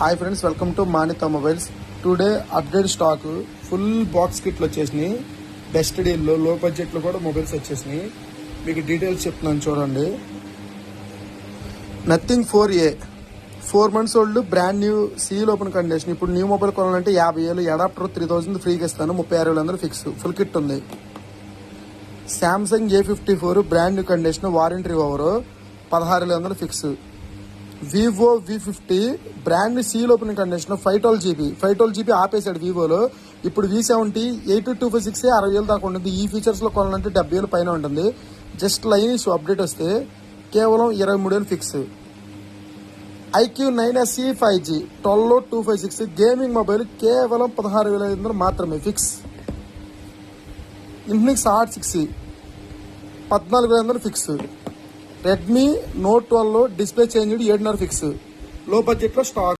Hi friends, welcome to Manitha mobiles. Today update stock full box కిట్లు వచ్చేసినాయి. Best డీల్లో లో బడ్జెట్లో కూడా మొబైల్స్ వచ్చేసినాయి. మీకు డీటెయిల్స్ చెప్తున్నాను చూడండి. Nothing 4A 4 months old brand new seal open condition. ఇప్పుడు న్యూ మొబైల్ కొనాలంటే 50,000, అడాప్టర్ 3000 ఫ్రీగా ఇస్తాను. 36,000 ఫిక్స్. ఫుల్ కిట్ ఉంది. Samsung A54 brand new condition, warranty over 16,000 fix. Vivo V50 brand seal opening condition, 512GB ఆపేశాడు వివోలో. ఇప్పుడు V70 8256 60,000 దాకా ఉంటుంది. ఈ ఫీచర్స్ లో కొనాలంటే 70,000 పైన ఉంటుంది. జస్ట్ లైన్ ఇష్యూ అప్డేట్ వస్తే కేవలం 23,000 fix. iQOO9SE 5G 12256 gaming mobile కేవలం 16,500 మాత్రమే fix. Infinix Hot 6 14,000 fix. Redmi Note 12 display change 7,500 fix. లో బడ్జెట్లో స్టాక్.